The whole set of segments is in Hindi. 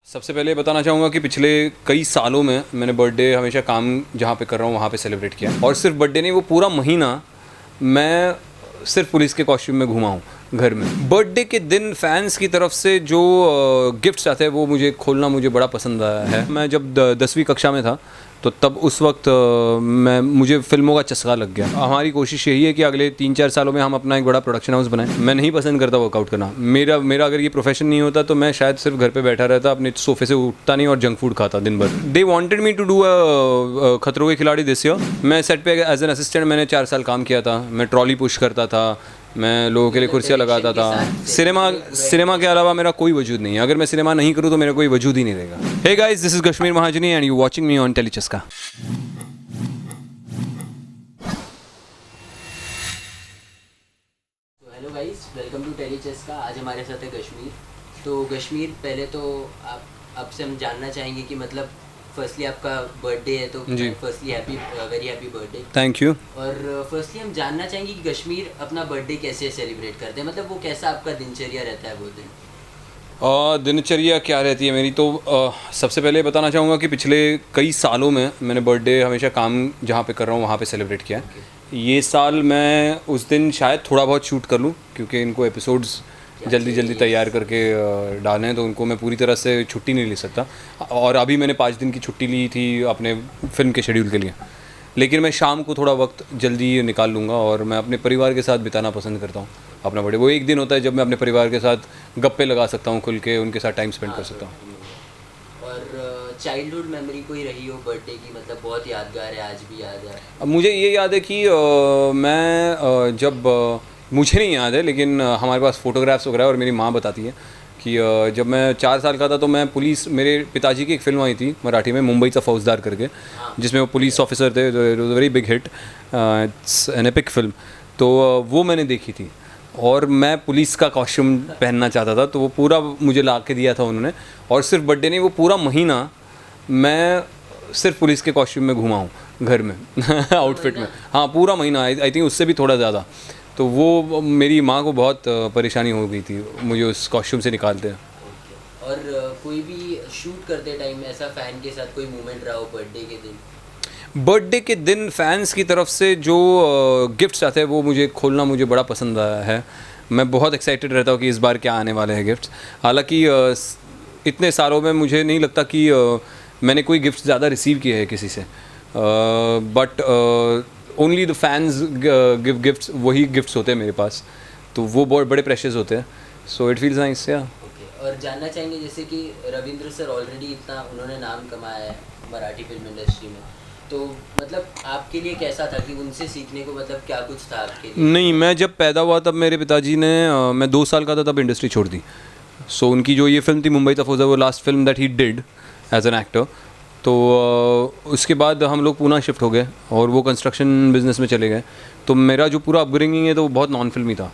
सबसे पहले बताना चाहूँगा कि पिछले कई सालों में मैंने बर्थडे हमेशा काम जहाँ पे कर रहा हूँ वहाँ पे सेलिब्रेट किया और सिर्फ बर्थडे नहीं, वो पूरा महीना मैं सिर्फ पुलिस के कॉस्ट्यूम में घूमा हूँ घर में। बर्थडे के दिन फैंस की तरफ से जो गिफ्ट्स आते हैं वो मुझे खोलना मुझे बड़ा पसंद आया है। मैं जब 10वीं कक्षा में था तो तब उस वक्त मुझे फ़िल्मों का चस्का लग गया। हमारी कोशिश यही है कि अगले 3-4 सालों में हम अपना एक बड़ा प्रोडक्शन हाउस बनाएं। मैं नहीं पसंद करता वर्कआउट करना। मेरा अगर ये प्रोफेशन नहीं होता तो मैं शायद सिर्फ घर पे बैठा रहता, अपने सोफे से उठता नहीं और जंक फूड खाता दिन भर। They wanted me to do Khatron ke Khiladi this year. मैं सेट पे एज एन असिस्टेंट मैंने 4 साल काम किया था। मैं ट्रॉली पुश करता था, मैं लोगों के लिए कुर्सियाँ लगाता था। सिनेमा के अलावा मेरा कोई वजूद नहीं है। अगर मैं सिनेमा नहीं करूँ तो मेरा कोई वजूद ही नहीं रहेगा। Hey guys, this is Kashmira Mahajani and you watching me on Tellychaska. Hello guys, welcome to Tellychaska. आज हमारे साथ है कश्मीर। तो कश्मीर, पहले तो आपसे हम जानना चाहेंगे कि मतलब फर्स्टली आपका बर्थडे है तो firstly very happy birthday. Thank you. और फर्स्टली हम जानना चाहेंगे कि कश्मीर अपना बर्थडे कैसे सेलिब्रेट करते हैं, मतलब वो कैसा आपका दिनचर्या रहता है वो दिन। दिनचर्या क्या रहती है मेरी, तो सबसे पहले बताना चाहूँगा कि पिछले कई सालों में मैंने बर्थडे हमेशा काम जहाँ पे कर रहा हूँ वहाँ पे सेलिब्रेट किया है। ये साल मैं उस दिन शायद थोड़ा बहुत शूट कर लूँ क्योंकि इनको एपिसोड्स जल्दी तैयार करके डालने हैं, तो उनको मैं पूरी तरह से छुट्टी नहीं ले सकता। और अभी मैंने 5 दिन की छुट्टी ली थी अपने फिल्म के शेड्यूल के लिए, लेकिन मैं शाम को थोड़ा वक्त जल्दी निकाल लूँगा और मैं अपने परिवार के साथ बिताना पसंद करता हूँ अपना बर्थडे। वो एक दिन होता है जब मैं अपने परिवार के साथ गप्पे लगा सकता हूँ, खुल के उनके साथ टाइम स्पेंड कर सकता हूँ। और चाइल्डहुड मेमोरी कोई रही हो बर्थडे की, मतलब बहुत यादगार है, आज भी याद है? अब मुझे ये याद है कि मैं जब मुझे नहीं याद है लेकिन हमारे पास फ़ोटोग्राफ्स वगैरह और मेरी माँ बताती है कि जब मैं 4 साल का था तो मैं पुलिस, मेरे पिताजी की एक फ़िल्म आई थी मराठी में, मुंबईचा फौजदार करके, जिसमें वो पुलिस ऑफिसर थे। Very big hit, an epic film. तो वो मैंने देखी थी और मैं पुलिस का कॉस्ट्यूम पहनना चाहता था, तो वो पूरा मुझे ला के दिया था उन्होंने। और सिर्फ बर्थडे नहीं, वो पूरा महीना मैं सिर्फ पुलिस के कॉस्ट्यूम में घूमा हूँ घर में आउटफिट में। हाँ, पूरा महीना। आई थिंक उससे भी थोड़ा ज़्यादा। तो वो मेरी माँ को बहुत परेशानी हो गई थी मुझे उस कॉस्ट्यूम से निकालते हैं। और कोई भी शूट करते टाइम ऐसा फ़ैन के साथ कोई मोमेंट रहा हो बर्थडे के दिन? बर्थडे के दिन फैंस की तरफ से जो गिफ्ट्स आते हैं वो मुझे खोलना मुझे बड़ा पसंद आया है। मैं बहुत एक्साइटेड रहता हूँ कि इस बार क्या आने वाले हैं गिफ्ट्स। हालांकि इतने सालों में मुझे नहीं लगता कि मैंने कोई गिफ्ट ज़्यादा रिसीव किए हैं किसी से, but only the fans give gifts. वही गिफ्ट्स होते हैं मेरे पास, तो वो बहुत बड़े प्रेशियस होते हैं। So it feels nice. या और जानना चाहेंगे जैसे कि रविंद्र सर ऑलरेडी इतना उन्होंने नाम कमाया है मराठी फिल्म इंडस्ट्री में, तो मतलब आपके लिए कैसा था कि उनसे सीखने को मतलब क्या कुछ था आपके लिए? नहीं, मैं जब पैदा हुआ तब मेरे पिताजी ने मैं 2 साल का था तब इंडस्ट्री छोड़ दी। सो उनकी जो ये फिल्म थी मुंबईचा फौजदार, वो last film that he did as an actor. तो उसके बाद हम लोग पूना शिफ्ट हो गए और वो कंस्ट्रक्शन बिजनेस में चले गए। तो मेरा जो पूरा अपब्रिंगिंग है तो वो बहुत नॉन फिल्मी था।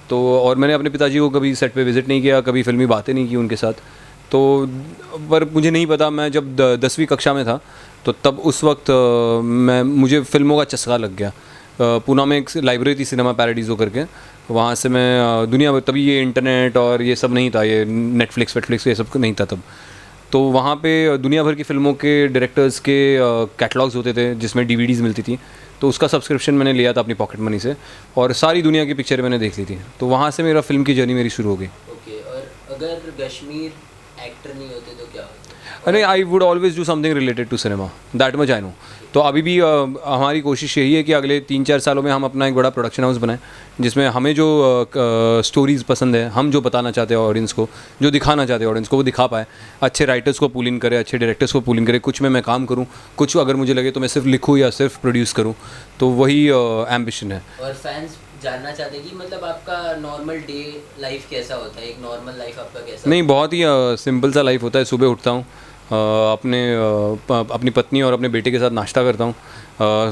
तो और मैंने अपने पिताजी को कभी सेट पे विज़िट नहीं किया, कभी फिल्मी बातें नहीं की उनके साथ। तो पर मुझे नहीं पता, मैं जब 10वीं कक्षा में था तो तब उस वक्त मुझे फ़िल्मों का चस्का लग गया। पूना में एक लाइब्रेरी थी, सिनेमा पैराडीज़ो करके। वहाँ से मैं दुनिया भर, तभी ये इंटरनेट और ये सब नहीं था, ये नेटफ्लिक्स वेटफ्लिक्स ये सब नहीं था तब। तो वहाँ पे दुनिया भर की फ़िल्मों के डायरेक्टर्स के कैटलॉग्स होते थे जिसमें DVDs मिलती थी। तो उसका सब्सक्रिप्शन मैंने लिया था अपनी पॉकेट मनी से और सारी दुनिया की पिक्चर मैंने देख ली थी। तो वहाँ से मेरा फ़िल्म की जर्नी मेरी शुरू हो गई। ओके, और अगर कश्मीर एक्टर नहीं होते तो क्या होता? अरे, I would always do something related to cinema, that much I know. तो अभी भी हमारी कोशिश यही है कि अगले 3-4 सालों में हम अपना एक बड़ा प्रोडक्शन हाउस बनाएं जिसमें हमें जो स्टोरीज़ पसंद है, हम जो बताना चाहते हैं ऑडियंस को, जो दिखाना चाहते हैं ऑडियंस को, वो दिखा पाए। अच्छे राइटर्स को पुल इन करें, अच्छे डायरेक्टर्स को पुल इन करें। कुछ में मैं काम करूँ, कुछ अगर मुझे लगे तो मैं सिर्फ लिखूँ या सिर्फ प्रोड्यूस करूँ। तो वही एम्बिशन है। और फैंस जानना चाहते हैं कि मतलब आपका नॉर्मल डे लाइफ कैसा होता है, एक नॉर्मल लाइफ आपका कैसा? नहीं, बहुत ही सिंपल सा लाइफ होता है। सुबह उठता हूँ, अपनी पत्नी और अपने बेटे के साथ नाश्ता करता हूँ,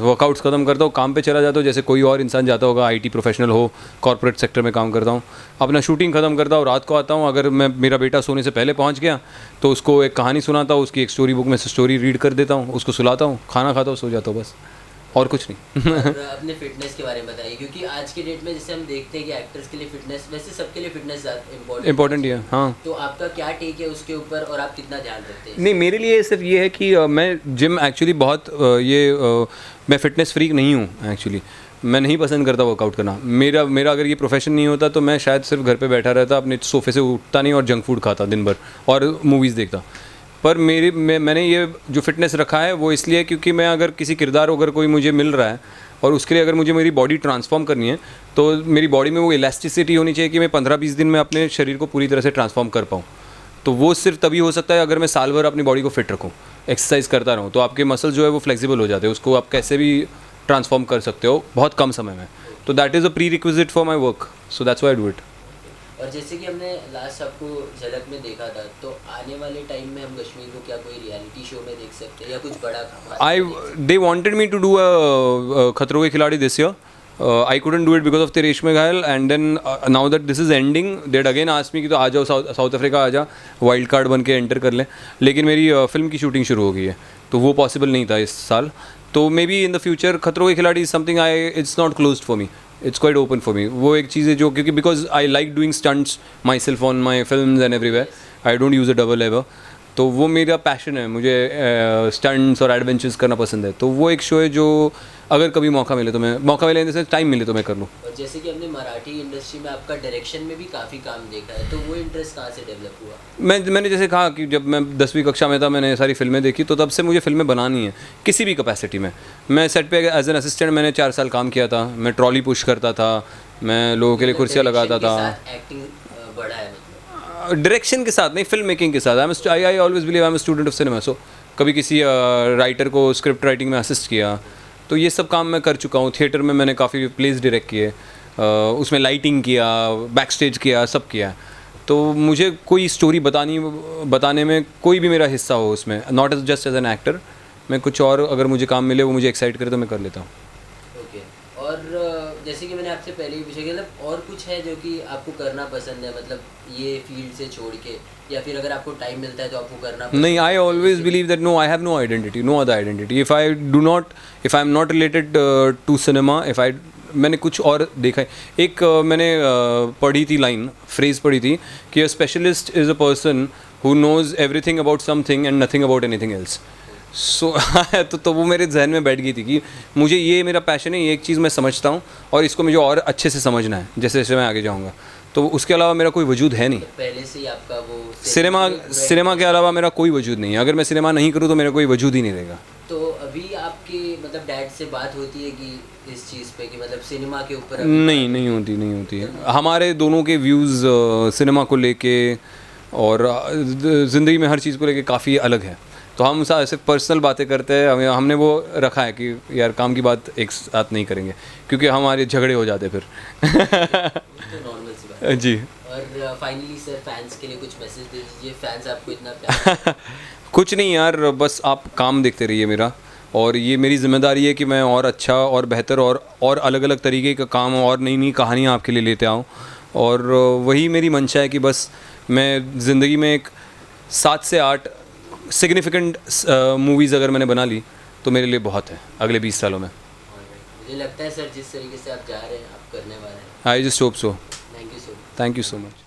वर्कआउट्स ख़त्म करता हूँ, काम पे चला जाता हूँ जैसे कोई और इंसान जाता होगा, IT प्रोफेशनल हो, कॉर्पोरेट सेक्टर में काम करता हूँ। अपना शूटिंग ख़त्म करता हूँ, रात को आता हूँ। अगर मेरा बेटा सोने से पहले पहुँच गया तो उसको एक कहानी सुनाता हूँ, उसकी एक स्टोरी बुक में से स्टोरी रीड कर देता हूँ, उसको सुलाता हूँ, खाना खाता हूँ, सो जाता हूँ बस। और कुछ नहीं। और अपने फिटनेस के बारे में बताइए, क्योंकि आज के डेट में जैसे हम देखते हैं कि एक्टर्स के लिए फिटनेस, वैसे सबके लिए फिटनेस इम्पोर्टेंट है। हाँ, तो आपका क्या टेक है उसके ऊपर और आप कितना ध्यान रखते हैं? नहीं, मेरे लिए सिर्फ ये है कि मैं जिम एक्चुअली बहुत मैं फ़िटनेस फ्रीक नहीं हूँ एक्चुअली। मैं नहीं पसंद करता वर्कआउट करना। मेरा मेरा अगर ये प्रोफेशन नहीं होता तो मैं शायद सिर्फ घर पे बैठा रहता, अपने सोफ़े से उठता नहीं और जंक फूड खाता दिन भर और मूवीज़ देखता। पर मैंने ये जो फ़िटनेस रखा है वो इसलिए क्योंकि मैं अगर किसी किरदार अगर कोई मुझे मिल रहा है और उसके लिए अगर मुझे मेरी बॉडी ट्रांसफॉर्म करनी है तो मेरी बॉडी में वो इलास्टिसिटी होनी चाहिए कि मैं 15-20 दिन में अपने शरीर को पूरी तरह से ट्रांसफॉर्म कर पाऊँ। तो वो सिर्फ तभी हो सकता है अगर मैं साल भर अपनी बॉडी को फिट रखूँ, एक्सरसाइज करता रहूँ। तो आपके मसल जो है वो फ्लेक्सिबल हो जाते हैं, उसको आप कैसे भी ट्रांसफॉर्म कर सकते हो बहुत कम समय में। तो that is a pre requisite for my work, so that's why I do it. और जैसे कि हमने लास्ट आपको झलक में देखा था, तो आने वाले टाइम में हम कश्मीर को क्या कोई रियलिटी शो में देख सकते हैं या कुछ बड़ा? They wanted me to do a खतरों के खिलाड़ी this year. I couldn't do it because of रेशमी घायल, and then now that this is ending, they'd again asked me कि तो आ जाओ साउथ अफ्रीका आ जा, वाइल्ड कार्ड बन के एंटर कर लें। लेकिन मेरी फिल्म की शूटिंग शुरू हो गई है तो वो पॉसिबल नहीं था इस साल। तो may be in the future खतरों के खिलाड़ी something it's not closed for me, it's quite open for me. वो एक चीज़ है जो क्योंकि because I like doing stunts my self on my film and everywhere, I don't use a double ever. तो वो मेरा पैशन है, मुझे स्टंट्स और एडवेंचर्स करना पसंद है। तो वो एक शो है जो अगर कभी मौका मिले तो मैं इन द टाइम मिले तो मैं कर लूँ। और जैसे कि हमने मराठी इंडस्ट्री में आपका डायरेक्शन में भी काफ़ी काम देखा है, तो वो इंटरेस्ट कहाँ से डेवलप हुआ? मैंने जैसे कहा कि जब मैं 10वीं कक्षा में था मैंने सारी फिल्में देखी, तो तब से मुझे फिल्में बनानी है किसी भी कैपेसिटी में। मैं सेट पे एज एन असिस्टेंट मैंने 4 साल काम किया था, मैं ट्रॉली पुश करता था, मैं लोगों के लिए कुर्सियाँ लगाता था। एक्टिंग बड़ा है डायरेक्शन के साथ नहीं, फिल्म मेकिंग के साथ। I always believe I am student of cinema. So कभी किसी राइटर को स्क्रिप्ट राइटिंग में असिस्ट किया, तो ये सब काम मैं कर चुका हूँ। थिएटर में मैंने काफ़ी प्लेस डायरेक्ट किए, उसमें लाइटिंग किया, बैक स्टेज किया, सब किया। तो मुझे कोई स्टोरी बताने में कोई भी मेरा हिस्सा हो उसमें, not as just as an actor, मैं कुछ और अगर मुझे काम मिले वो मुझे एक्साइट करे तो मैं कर लेता हूँ। ओके। और जैसे कि मैंने आपसे पहले ही पूछा कि मतलब और कुछ है जो कि आपको करना पसंद है, मतलब ये फील्ड से छोड़ के, या फिर अगर आपको टाइम मिलता है तो आपको करना पसंद? नहीं, I always believe that no, I have no identity, no other identity. If I am not related to cinema, मैंने कुछ और देखा है। एक मैंने पढ़ी थी लाइन, फ्रेज पढ़ी थी कि a specialist is a person who knows everything about something and nothing about anything else. So तो वो मेरे जहन में बैठ गई थी कि मुझे ये मेरा पैशन है, ये एक चीज़ मैं समझता हूँ और इसको मुझे और अच्छे से समझना है जैसे जैसे मैं आगे जाऊँगा। तो उसके अलावा मेरा कोई वजूद है नहीं। पहले से ही आपका वो सिनेमा के अलावा मेरा कोई वजूद नहीं है। अगर मैं सिनेमा नहीं करूँ तो मेरा कोई वजूद ही नहीं रहेगा। तो अभी आपके मतलब डैड से बात होती है कि इस चीज़ पे कि मतलब सिनेमा के ऊपर? नहीं होती है। हमारे दोनों के व्यूज़ सिनेमा को लेके और ज़िंदगी में हर चीज़ को लेके काफ़ी अलग है। तो हम सिर्फ पर्सनल बातें करते हैं। हमने वो रखा है कि यार काम की बात एक साथ नहीं करेंगे क्योंकि हमारे झगड़े हो जाते फिर। तो नॉर्मल सी बात है जी। और फाइनली सर, फैंस के लिए कुछ मैसेज दे दीजिए, फैंस आपको इतना प्यार। कुछ नहीं यार, बस आप काम देखते रहिए मेरा, और ये मेरी ज़िम्मेदारी है कि मैं और अच्छा और बेहतर और अलग अलग तरीके का काम और नई नई कहानियाँ आपके लिए लेते आऊँ। और वही मेरी मंशा है कि बस मैं ज़िंदगी में एक 7 से 8 सिग्निफिकेंट मूवीज़ अगर मैंने बना ली तो मेरे लिए बहुत है अगले 20 सालों में। मुझे लगता है सर जिस तरीके से आप जा रहे हैं आप करने वाले हैं। I just hope so. Thank you so much. Thank you so much.